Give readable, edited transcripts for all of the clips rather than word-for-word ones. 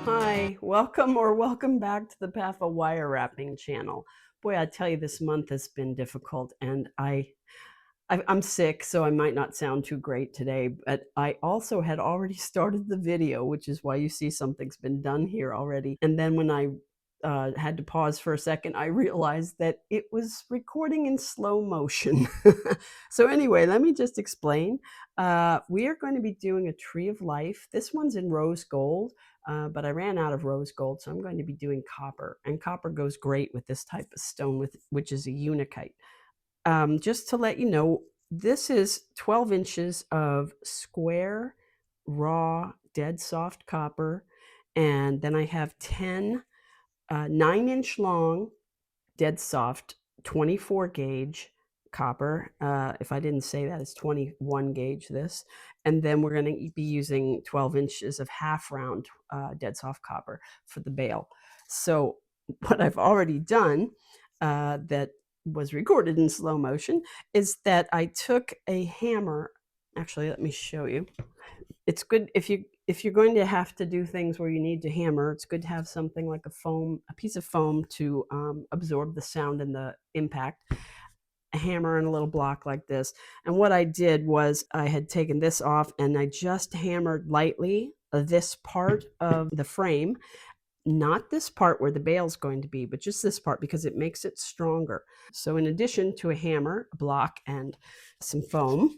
Hi, welcome back to the Path of Wire Wrapping channel. Boy, I tell you, this month has been difficult, and I'm sick, so I might not sound too great today, but I also had already started the video, which is why you see something's been done here already. And then when I had to pause for a second, I realized that it was recording in slow motion. So anyway, let me just explain. We are going to be doing a tree of life. This one's in rose gold, but I ran out of rose gold, so I'm going to be doing copper. And copper goes great with this type of stone, which is a unakite. Just to let you know, this is 12 inches of square, raw, dead soft copper. And then I have 10 9-inch long, dead soft, 24 gauge copper. If I didn't say that, it's 21 gauge this. And then we're going to be using 12 inches of half round dead soft copper for the bale. So what I've already done that was recorded in slow motion is that I took a hammer. Actually, let me show you. It's good if you're going to have to do things where you need to hammer. It's good to have something like a piece of foam to absorb the sound and the impact. A hammer and a little block like this. And what I did was I had taken this off and I just hammered lightly this part of the frame. Not this part where the bale's going to be, but just this part because it makes it stronger. So in addition to a hammer, a block, and some foam,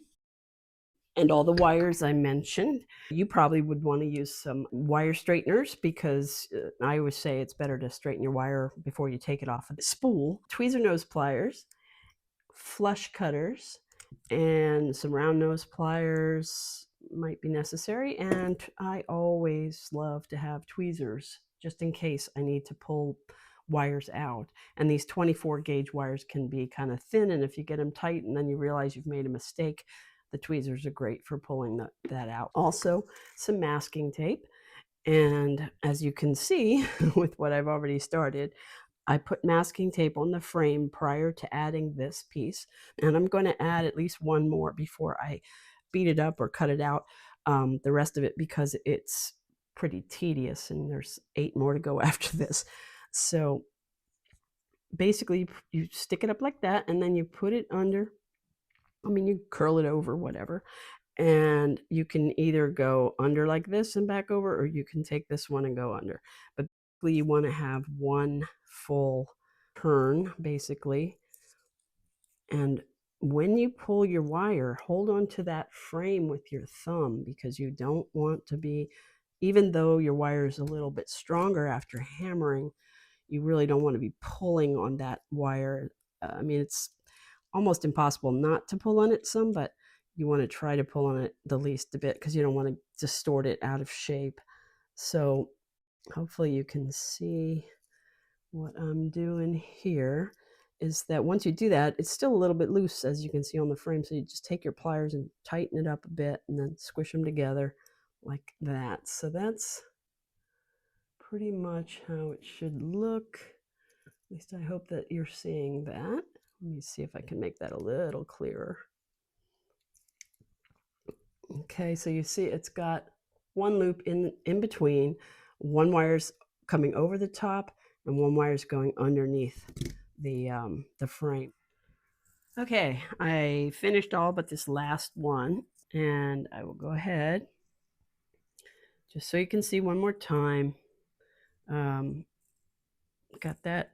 and all the wires I mentioned, you probably would want to use some wire straighteners because I always say it's better to straighten your wire before you take it off of the spool. Tweezer nose pliers, flush cutters, and some round nose pliers might be necessary. And I always love to have tweezers just in case I need to pull wires out. And these 24 gauge wires can be kind of thin, and if you get them tight and then you realize you've made a mistake, the tweezers are great for pulling that out. Also, some masking tape. And as you can see with what I've already started, I put masking tape on the frame prior to adding this piece. And I'm going to add at least one more before I beat it up or cut it out, the rest of it, because it's pretty tedious and there's 8 more to go after this. So basically you stick it up like that and then you put it under. I mean, you curl it over, whatever. And you can either go under like this and back over, or you can take this one and go under. But basically you want to have one full turn, basically. And when you pull your wire, hold on to that frame with your thumb, because you don't want to be, even though your wire is a little bit stronger after hammering, you really don't want to be pulling on that wire. I mean, it's almost impossible not to pull on it some, but you want to try to pull on it the least a bit because you don't want to distort it out of shape. So hopefully you can see what I'm doing here is that once you do that, it's still a little bit loose, as you can see on the frame. So you just take your pliers and tighten it up a bit and then squish them together like that. So that's pretty much how it should look. At least I hope that you're seeing that. Let me see if I can make that a little clearer. Okay, so you see it's got one loop in between, one wire's coming over the top, and one wire's going underneath the frame. Okay, I finished all but this last one, and I will go ahead, just so you can see one more time. Got that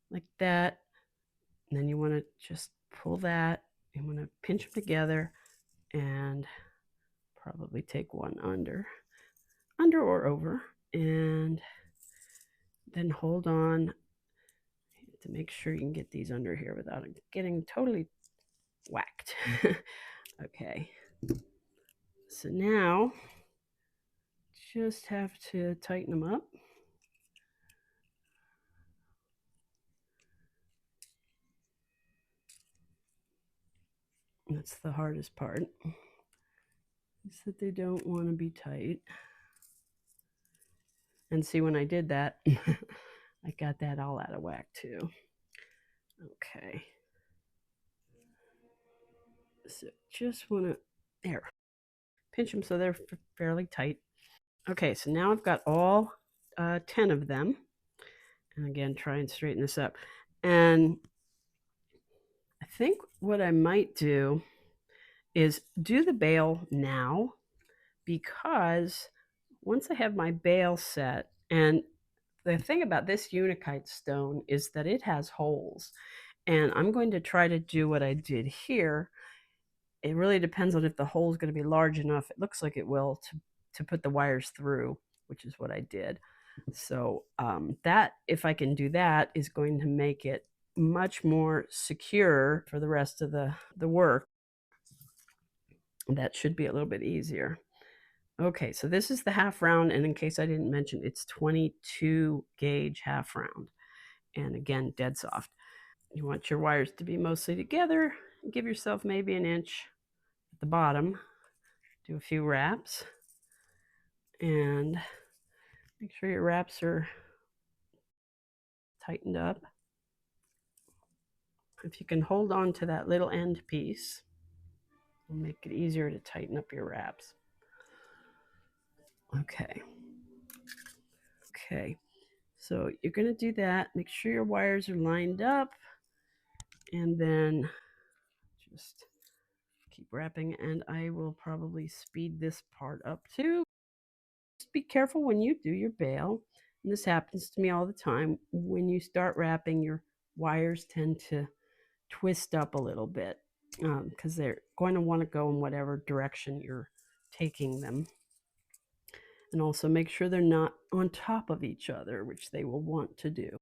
like that, and then you want to just pull that. You want to pinch them together and probably take one under or over, and then hold on to make sure you can get these under here without getting totally whacked. Okay, so now just have to tighten them up. That's the hardest part, is that they don't want to be tight. And see, when I did that, I got that all out of whack too. Okay. So just want to, there, pinch them so they're fairly tight. Okay, so now I've got all 10 of them. And again, try and straighten this up. And I think what I might do is do the bail now, because once I have my bail set, and the thing about this Unakite stone is that it has holes, and I'm going to try to do what I did here. It really depends on if the hole is going to be large enough. It looks like it will, to put the wires through, which is what I did. So that, if I can do that, is going to make it much more secure for the rest of the work. That should be a little bit easier. Okay, so this is the half round, and in case I didn't mention, it's 22 gauge half round, and again, dead soft. You want your wires to be mostly together. Give yourself maybe an inch at the bottom. Do a few wraps, and make sure your wraps are tightened up. If you can hold on to that little end piece, it'll make it easier to tighten up your wraps. Okay. Okay. So you're going to do that. Make sure your wires are lined up, and then just keep wrapping. And I will probably speed this part up too. Just be careful when you do your bail. And this happens to me all the time. When you start wrapping, your wires tend to twist up a little bit, because they're going to want to go in whatever direction you're taking them. And also make sure they're not on top of each other, which they will want to do.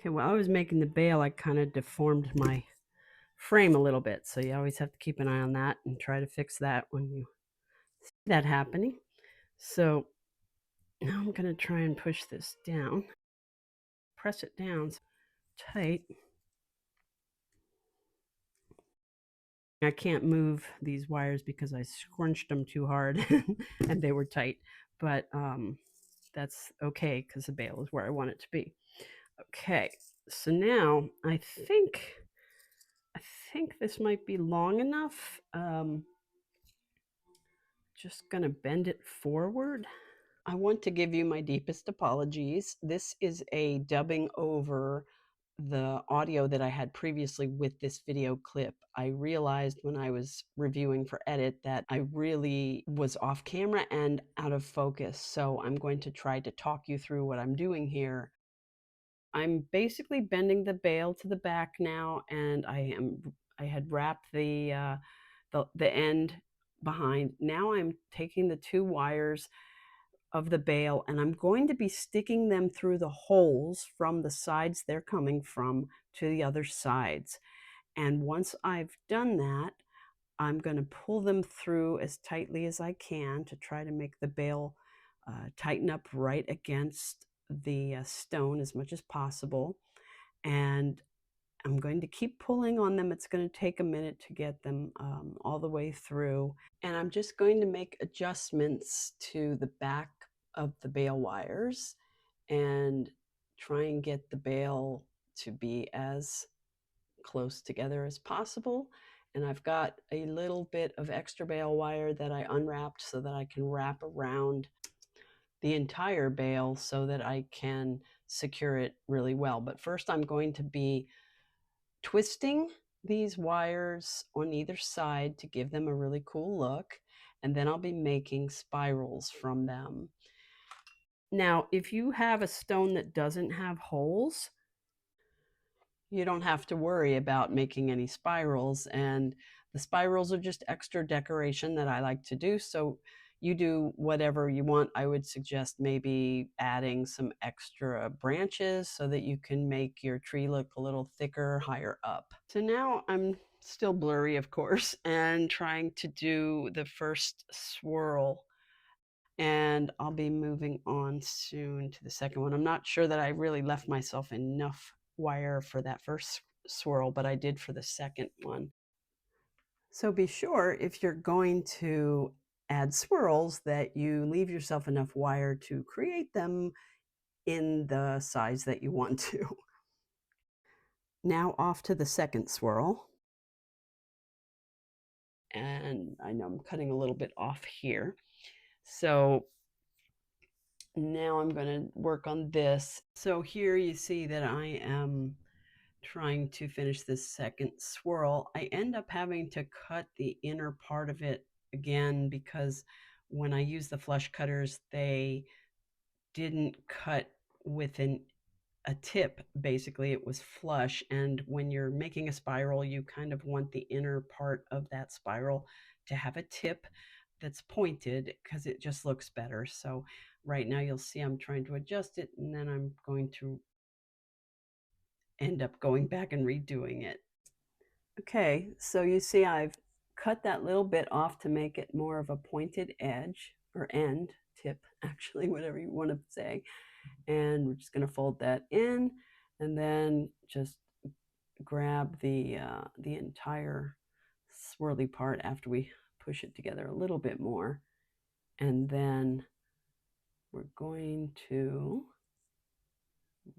Okay, while I was making the bail, I kind of deformed my frame a little bit. So you always have to keep an eye on that and try to fix that when you see that happening. So now I'm going to try and push this down, press it down tight. I can't move these wires because I scrunched them too hard and they were tight, but that's okay because the bail is where I want it to be. Okay, so now I think this might be long enough. Just gonna bend it forward. I want to give you my deepest apologies. This is a dubbing over the audio that I had previously with this video clip. I realized when I was reviewing for edit that I really was off camera and out of focus. So I'm going to try to talk you through what I'm doing here. I'm basically bending the bail to the back now, and I had wrapped the end behind. Now I'm taking the two wires of the bail, and I'm going to be sticking them through the holes from the sides they're coming from to the other sides. And once I've done that, I'm going to pull them through as tightly as I can to try to make the bail tighten up right against the stone as much as possible. And I'm going to keep pulling on them. It's going to take a minute to get them all the way through. And I'm just going to make adjustments to the back of the bail wires and try and get the bail to be as close together as possible. And I've got a little bit of extra bail wire that I unwrapped so that I can wrap around the entire bail so that I can secure it really well. But first I'm going to be twisting these wires on either side to give them a really cool look, and then I'll be making spirals from them. Now, if you have a stone that doesn't have holes, you don't have to worry about making any spirals, and the spirals are just extra decoration that I like to do. So you do whatever you want. I would suggest maybe adding some extra branches so that you can make your tree look a little thicker higher up. So now I'm still blurry, of course, and trying to do the first swirl, and I'll be moving on soon to the second one. I'm not sure that I really left myself enough wire for that first swirl, but I did for the second one. So be sure, if you're going to add swirls that you leave yourself enough wire to create them in the size that you want to. Now off to the second swirl. And I know I'm cutting a little bit off here. So now I'm going to work on this. So here you see that I am trying to finish this second swirl. I end up having to cut the inner part of it again because when I use the flush cutters, they didn't cut with a tip. Basically, it was flush, and when you're making a spiral, you kind of want the inner part of that spiral to have a tip that's pointed because it just looks better. So right now you'll see I'm trying to adjust it, and then I'm going to end up going back and redoing it. Okay, so you see I've cut that little bit off to make it more of a pointed edge, or end, tip, actually, whatever you want to say. And we're just going to fold that in, and then just grab the entire swirly part after we push it together a little bit more. And then we're going to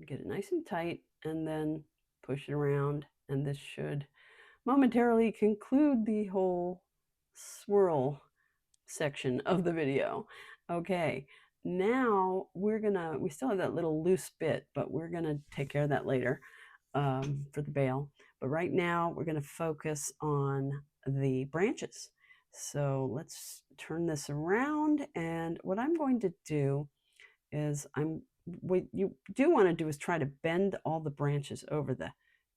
get it nice and tight and then push it around, and this should momentarily conclude the whole swirl section of the video. Okay, now we still have that little loose bit, but we're gonna take care of that later for the bail. But right now we're gonna focus on the branches. So let's turn this around, and what I'm going to do is what you do want to do is try to bend all the branches over the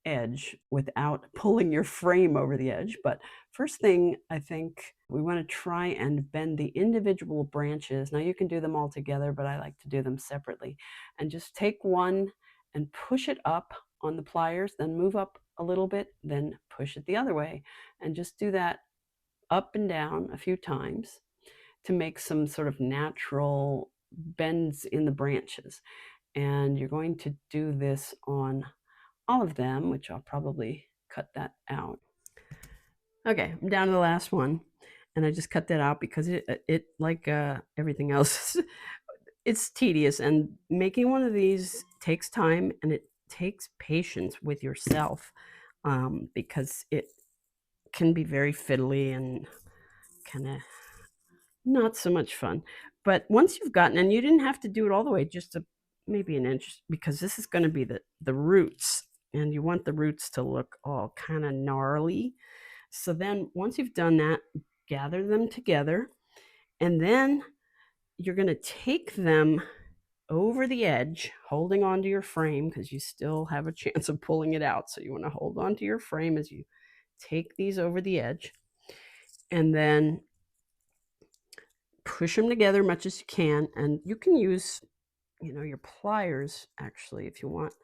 edge without pulling your frame over the edge. But first thing, I think we want to try and bend the individual branches. Now you can do them all together, but I like to do them separately. And just take one and push it up on the pliers, then move up a little bit, then push it the other way. And just do that up and down a few times to make some sort of natural bends in the branches. And you're going to do this on all of them, which I'll probably cut that out. Okay, I'm down to the last one, and I just cut that out because it like everything else, it's tedious, and making one of these takes time, and it takes patience with yourself because it can be very fiddly and kind of not so much fun. But once you've gotten, and you didn't have to do it all the way, just maybe an inch, because this is going to be the roots, and you want the roots to look all kind of gnarly. So then once you've done that, gather them together, and then you're going to take them over the edge, holding onto your frame because you still have a chance of pulling it out. So you want to hold onto your frame as you take these over the edge, and then push them together much as you can. And you can use, your pliers actually if you want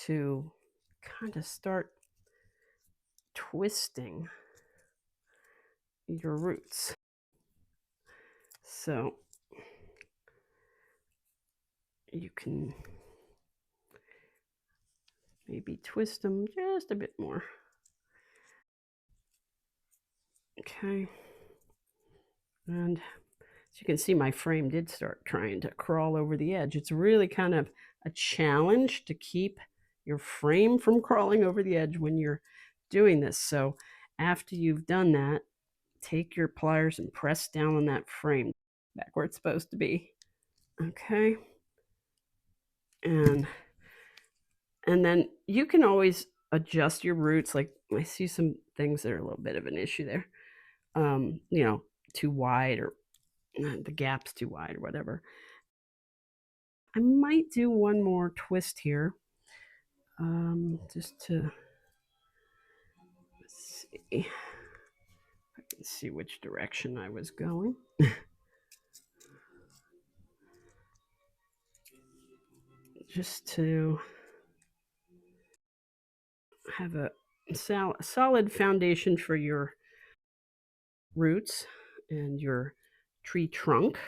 to kind of start twisting your roots. So you can maybe twist them just a bit more. Okay. And as you can see, my frame did start trying to crawl over the edge. It's really kind of a challenge to keep your frame from crawling over the edge when you're doing this. So after you've done that, take your pliers and press down on that frame back where it's supposed to be. Okay. And then you can always adjust your roots. Like I see some things that are a little bit of an issue there. Too wide, or the gap's too wide, or whatever. I might do one more twist here, just to see. I can see which direction I was going. Just to have a solid foundation for your roots and your tree trunk.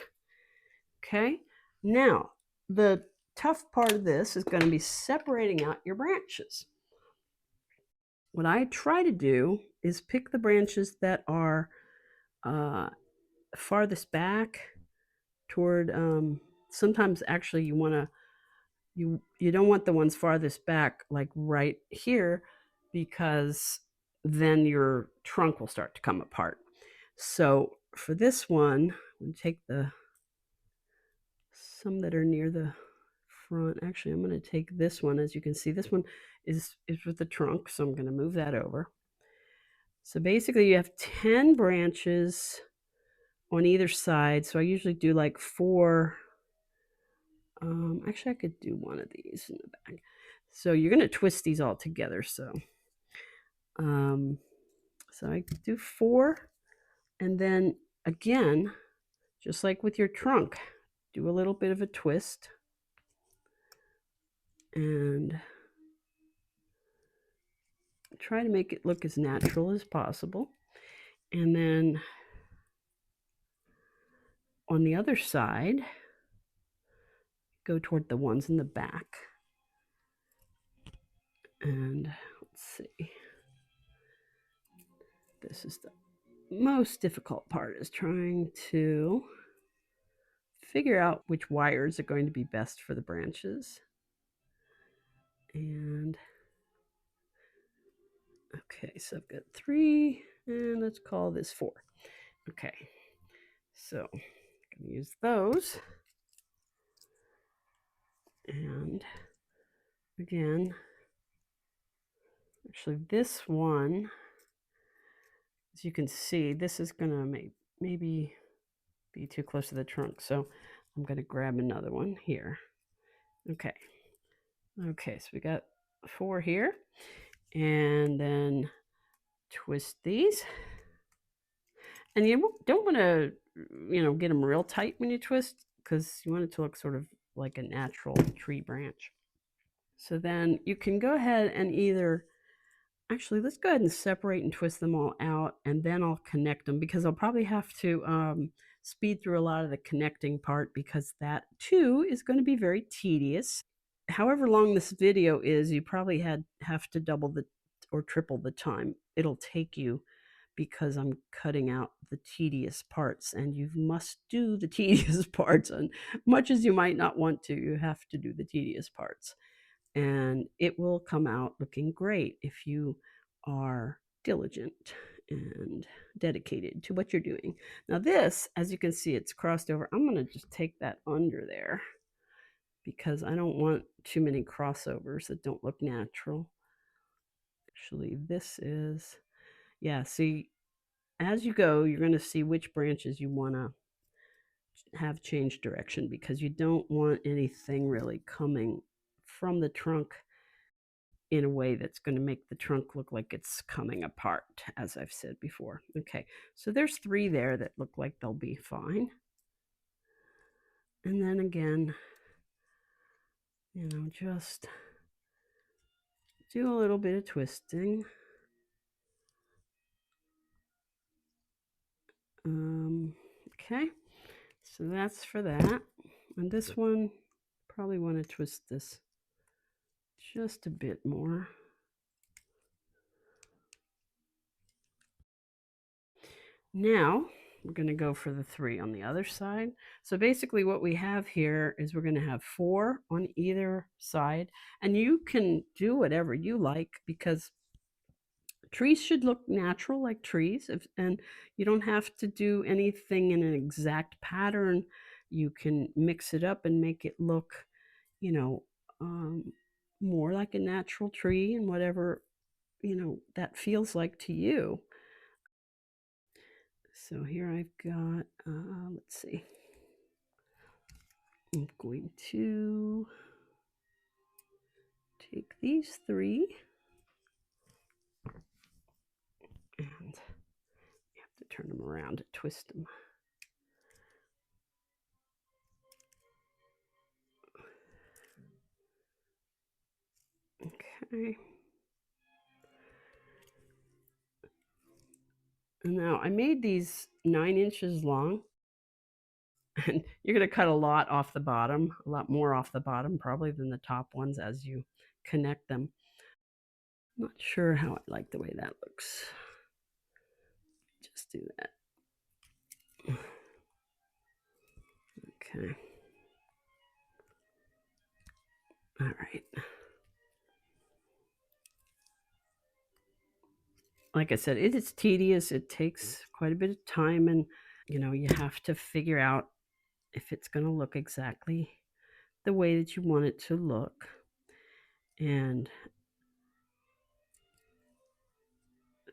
Okay, now the tough part of this is going to be separating out your branches. What I try to do is pick the branches that are farthest back toward, sometimes actually you want to, you don't want the ones farthest back like right here, because then your trunk will start to come apart. So for this one, we take the some that are near the front. Actually, I'm going to take this one. As you can see, this one is with the trunk, so I'm going to move that over. So basically you have 10 branches on either side. So I usually do like 4. Actually, I could do one of these in the back. So you're going to twist these all together. Um, so I do 4, and then again, just like with your trunk, do a little bit of a twist and try to make it look as natural as possible. And then on the other side, go toward the ones in the back. And let's see. This is the most difficult part, is trying to figure out which wires are going to be best for the branches. And okay, so I've got 3, and let's call this 4. Okay, so I'm going to use those. And again, actually this one, as you can see, this is going to maybe be too close to the trunk. So I'm going to grab another one here. Okay. Okay, so we got 4 here. And then twist these. And you don't want to, get them real tight when you twist, because you want it to look sort of like a natural tree branch. So then you can go ahead and actually, let's go ahead and separate and twist them all out, and then I'll connect them, because I'll probably have to speed through a lot of the connecting part, because that too is going to be very tedious. However long this video is, you probably have to double or triple the time it'll take you, because I'm cutting out the tedious parts, and you must do the tedious parts. And much as you might not want to, you have to do the tedious parts. And it will come out looking great if you are diligent and dedicated to what you're doing. Now this, as you can see, it's crossed over. I'm going to just take that under there, because I don't want too many crossovers that don't look natural. Actually, this is, yeah, see, as you go, you're going to see which branches you want to have change direction, because you don't want anything really coming from the trunk in a way that's going to make the trunk look like it's coming apart, as I've said before. Okay, so there's 3 there that look like they'll be fine. And then again, just do a little bit of twisting. Okay, so that's for that. And this one, probably want to twist this just a bit more. Now we're going to go for the 3 on the other side. So basically what we have here is we're going to have 4 on either side, and you can do whatever you like, because trees should look natural like trees, and you don't have to do anything in an exact pattern. You can mix it up and make it look, more like a natural tree, and whatever, that feels like to you. So here I've got, let's see, I'm going to take these 3, and you have to turn them around to twist them. Okay. And now I made these 9 inches long, and you're going to cut a lot off the bottom, a lot more off the bottom probably than the top ones as you connect them. I'm not sure how I like the way that looks. Just do that. Okay. All right. Like I said, it is tedious. It takes quite a bit of time, and you have to figure out if it's going to look exactly the way that you want it to look. And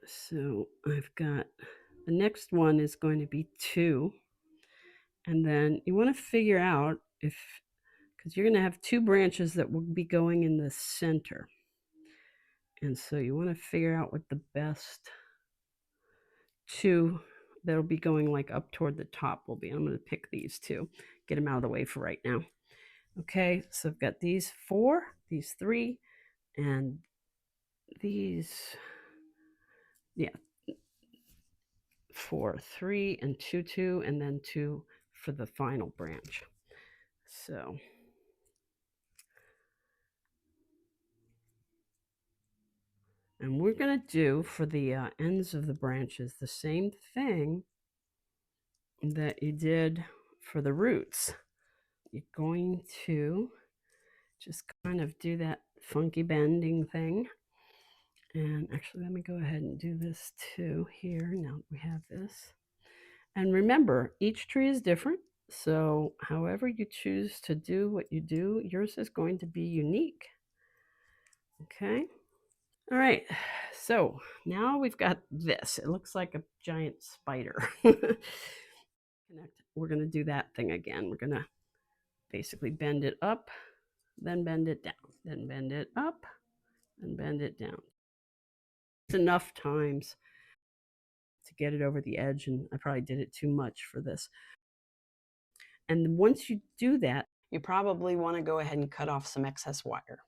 so I've got the next one is going to be 2. And then you want to figure out because you're going to have 2 branches that will be going in the center. And so you want to figure out what the best 2 that'll be going like up toward the top will be. I'm going to pick these 2, get them out of the way for right now. Okay, so I've got these 4, these 3, and these, yeah, 4, 3, and 2, 2, and then 2 for the final branch. So and we're going to do for the ends of the branches the same thing that you did for the roots. You're going to just kind of do that funky bending thing. And actually, let me go ahead and do this too here. Now we have this. And remember, each tree is different. So however you choose to do what you do, yours is going to be unique. Okay. All right. So now we've got this. It looks like a giant spider. We're going to do that thing again. We're going to basically bend it up, then bend it down, then bend it up, and bend it down. It's enough times to get it over the edge, and I probably did it too much for this. And once you do that, you probably want to go ahead and cut off some excess wire.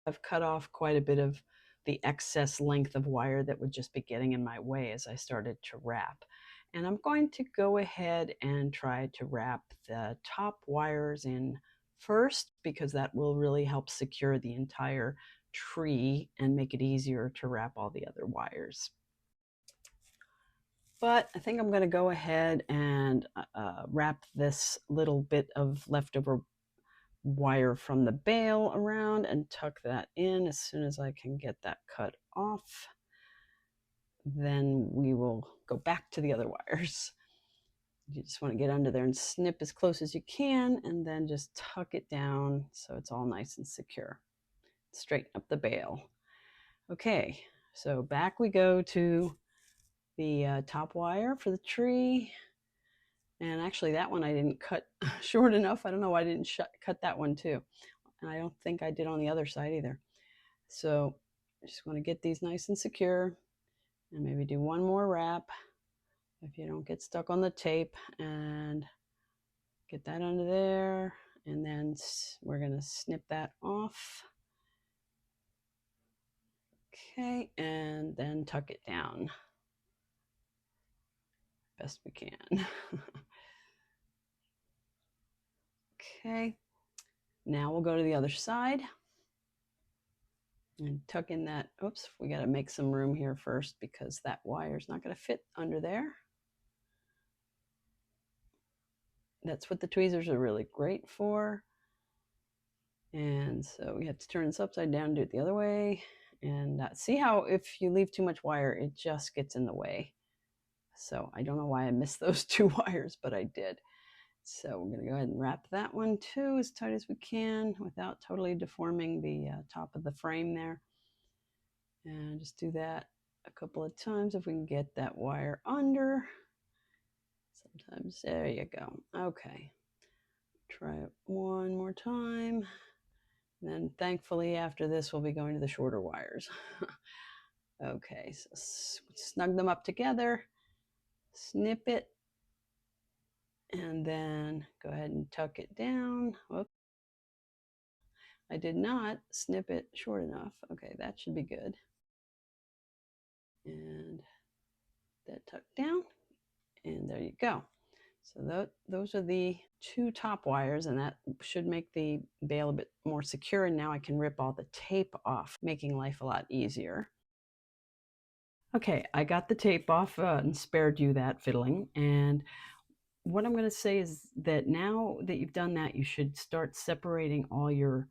I've cut off quite a bit of the excess length of wire that would just be getting in my way as I started to wrap. And I'm going to go ahead and try to wrap the top wires in first, because that will really help secure the entire tree and make it easier to wrap all the other wires. But I think I'm going to go ahead and wrap this little bit of leftover wire from the bale around and tuck that in as soon as I can get that cut off. Then we will go back to the other wires. You just want to get under there and snip as close as you can, and then just tuck it down so it's all nice and secure. Straighten up the bale. Okay, so back we go to the top wire for the tree. And actually that one I didn't cut short enough. I don't know why I didn't cut that one too. And I don't think I did on the other side either. So I just want to get these nice and secure, and maybe do one more wrap if you don't get stuck on the tape, and get that under there. And then we're going to snip that off. Okay, and then tuck it down best we can. Okay, now we'll go to the other side and tuck in that. Oops, we got to make some room here first because that wire is not going to fit under there. That's what the tweezers are really great for. And so we have to turn this upside down, do it the other way. And see how if you leave too much wire, it just gets in the way. So I don't know why I missed those 2 wires, but I did. So we're going to go ahead and wrap that one too as tight as we can without totally deforming the top of the frame there. And just do that a couple of times if we can get that wire under. Sometimes, there you go. Okay, try it one more time. And then thankfully after this we'll be going to the shorter wires. Okay, so snug them up together, snip it, and then go ahead and tuck it down. Whoops. I did not snip it short enough. Okay, that should be good. And that tucked down, and there you go. So those are the 2 top wires, and that should make the bale a bit more secure. And now I can rip all the tape off, making life a lot easier. Okay, I got the tape off and spared you that fiddling. And what I'm going to say is that now that you've done that, you should start separating all your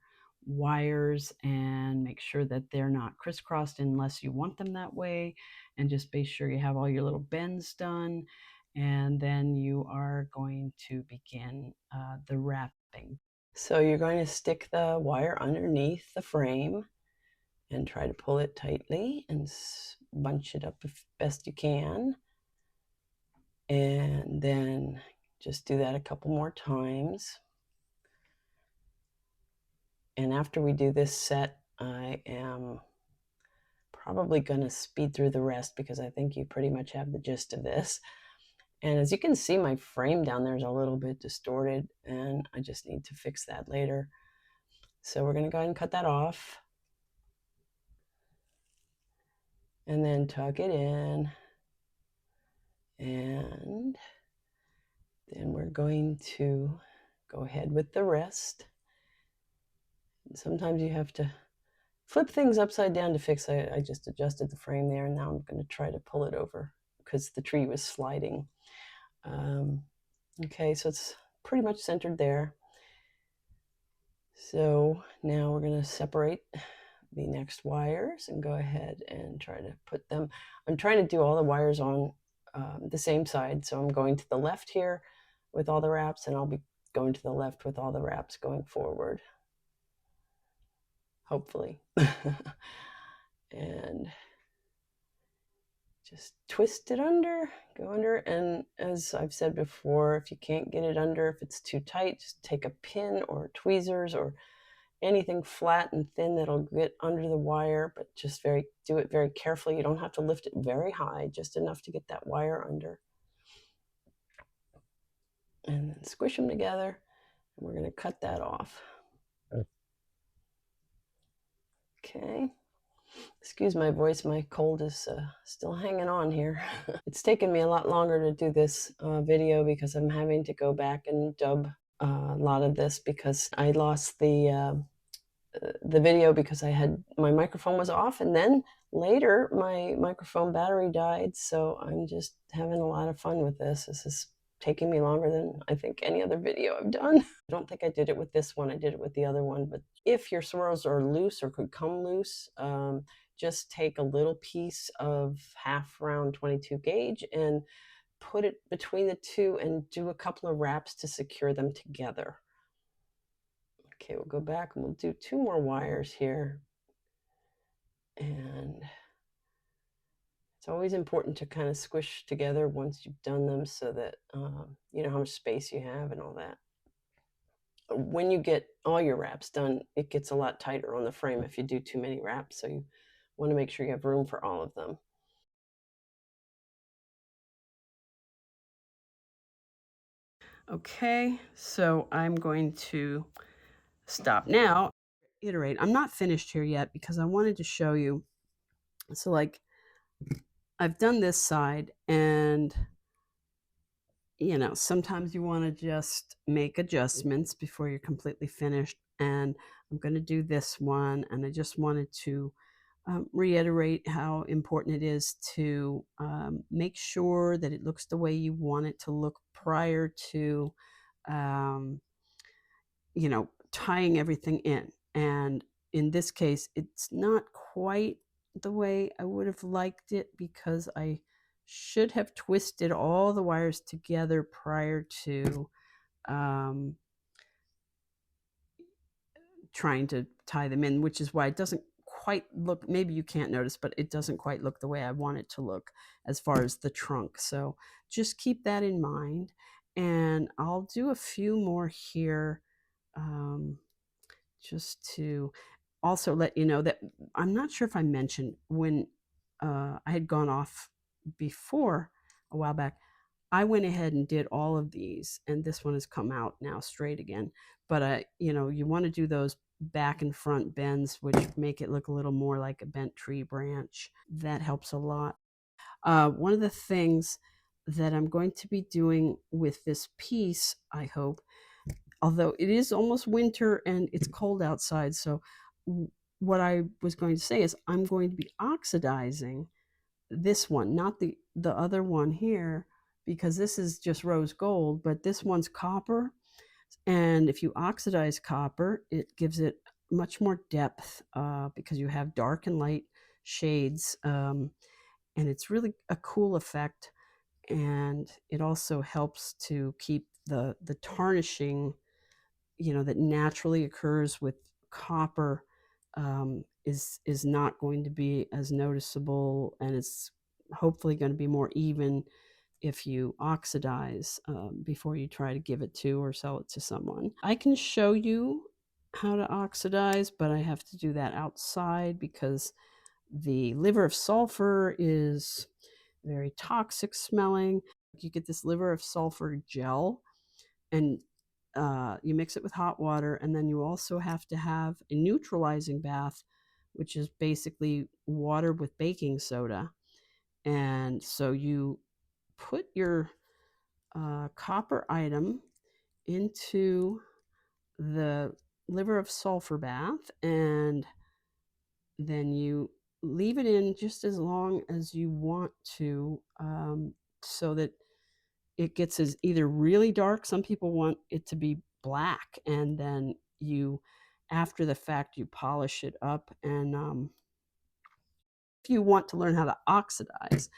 wires and make sure that they're not crisscrossed unless you want them that way. And just be sure you have all your little bends done. And then you are going to begin the wrapping. So you're going to stick the wire underneath the frame and try to pull it tightly and bunch it up as best you can. And then just do that a couple more times. And after we do this set, I am probably going to speed through the rest because I think you pretty much have the gist of this. And as you can see, my frame down there is a little bit distorted, and I just need to fix that later. So we're going to go ahead and cut that off. And then tuck it in. And then we're going to go ahead with the rest. And sometimes you have to flip things upside down to fix. I just adjusted the frame there, and now I'm going to try to pull it over because the tree was sliding. Okay, so it's pretty much centered there. So now we're going to separate the next wires and go ahead and try to put them. I'm trying to do all the wires on the same side. So I'm going to the left here with all the wraps, and I'll be going to the left with all the wraps going forward. Hopefully. And just twist it under, go under. And as I've said before, if you can't get it under, if it's too tight, just take a pin or tweezers or anything flat and thin that'll get under the wire, but just do it very carefully. You don't have to lift it very high, just enough to get that wire under. And then squish them together, and we're going to cut that off. Okay. Excuse my voice, my cold is still hanging on here. It's taken me a lot longer to do this video because I'm having to go back and dub a lot of this because I lost the video because my microphone was off, and then later my microphone battery died. So I'm just having a lot of fun with this. This is taking me longer than I think any other video I've done. I don't think I did it with this one. I did it with the other one. But if your swirls are loose or could come loose, just take a little piece of half round 22 gauge and put it between the two and do a couple of wraps to secure them together. Okay, we'll go back and we'll do 2 more wires here. And it's always important to kind of squish together once you've done them so that you know how much space you have and all that. When you get all your wraps done, it gets a lot tighter on the frame if you do too many wraps. So you want to make sure you have room for all of them. Okay, so I'm going to stop now. Iterate. I'm not finished here yet because I wanted to show you. So like I've done this side, and you know, sometimes you want to just make adjustments before you're completely finished. And I'm going to do this one, and I just wanted to reiterate how important it is to make sure that it looks the way you want it to look prior to, you know, tying everything in. And in this case, it's not quite the way I would have liked it because I should have twisted all the wires together prior to trying to tie them in, which is why it doesn't quite look, maybe you can't notice, but it doesn't quite look the way I want it to look as far as the trunk. So just keep that in mind. And I'll do a few more here just to also let you know that I'm not sure if I mentioned when I had gone off before a while back, I went ahead and did all of these, and this one has come out now straight again. But you know, you want to do those back and front bends, which make it look a little more like a bent tree branch. That helps a lot. One of the things that I'm going to be doing with this piece, I hope, although it is almost winter and it's cold outside, so what I was going to say is I'm going to be oxidizing this one, not the other one here, because this is just rose gold, but this one's copper. And if you oxidize copper, it gives it much more depth because you have dark and light shades. And it's really a cool effect. And it also helps to keep the tarnishing, that naturally occurs with copper, is not going to be as noticeable, and it's hopefully going to be more even if you oxidize before you try to give it to or sell it to someone. I can show you how to oxidize, but I have to do that outside because the liver of sulfur is very toxic smelling. You get this liver of sulfur gel, and you mix it with hot water, and then you also have to have a neutralizing bath, which is basically water with baking soda. And so you put your copper item into the liver of sulfur bath, and then you leave it in just as long as you want to, so that it gets as either really dark. Some people want it to be black, and then you, after the fact, you polish it up. And if you want to learn how to oxidize,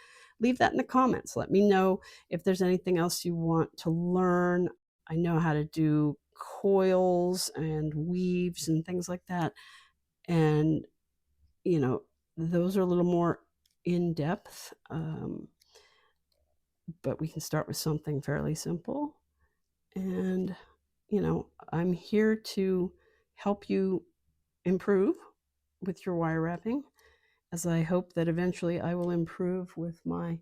leave that in the comments. Let me know if there's anything else you want to learn. I know how to do coils and weaves and things like that. And, those are a little more in depth. But we can start with something fairly simple. And, I'm here to help you improve with your wire wrapping, as I hope that eventually I will improve with my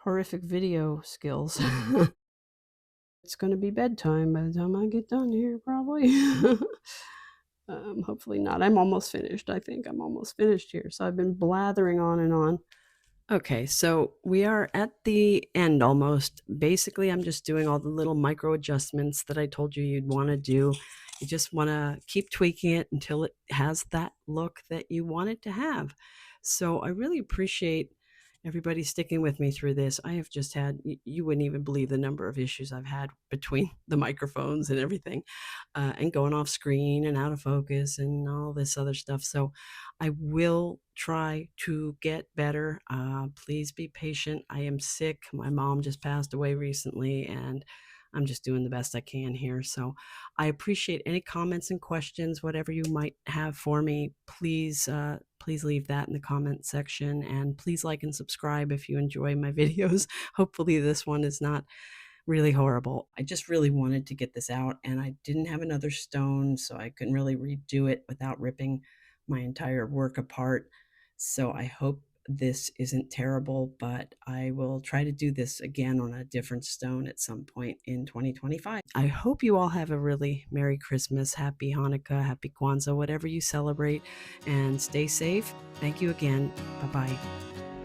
horrific video skills. It's going to be bedtime by the time I get done here, probably. Hopefully not. I'm almost finished. I think I'm almost finished here. So I've been blathering on and on. Okay, so we are at the end almost. Basically, I'm just doing all the little micro adjustments that I told you you'd want to do. You just want to keep tweaking it until it has that look that you want it to have. So I really appreciate everybody sticking with me through this. I have just had, you wouldn't even believe the number of issues I've had between the microphones and everything, and going off screen and out of focus and all this other stuff. So I will try to get better. Please be patient. I am sick. My mom just passed away recently, and I'm just doing the best I can here. So I appreciate any comments and questions, whatever you might have for me. Please leave that in the comment section, and please like and subscribe if you enjoy my videos. Hopefully this one is not really horrible. I just really wanted to get this out, and I didn't have another stone, so I couldn't really redo it without ripping my entire work apart. So I hope this isn't terrible, but I will try to do this again on a different stone at some point in 2025. I hope you all have a really Merry Christmas, Happy Hanukkah, Happy Kwanzaa, whatever you celebrate, and stay safe. Thank you again. Bye-bye.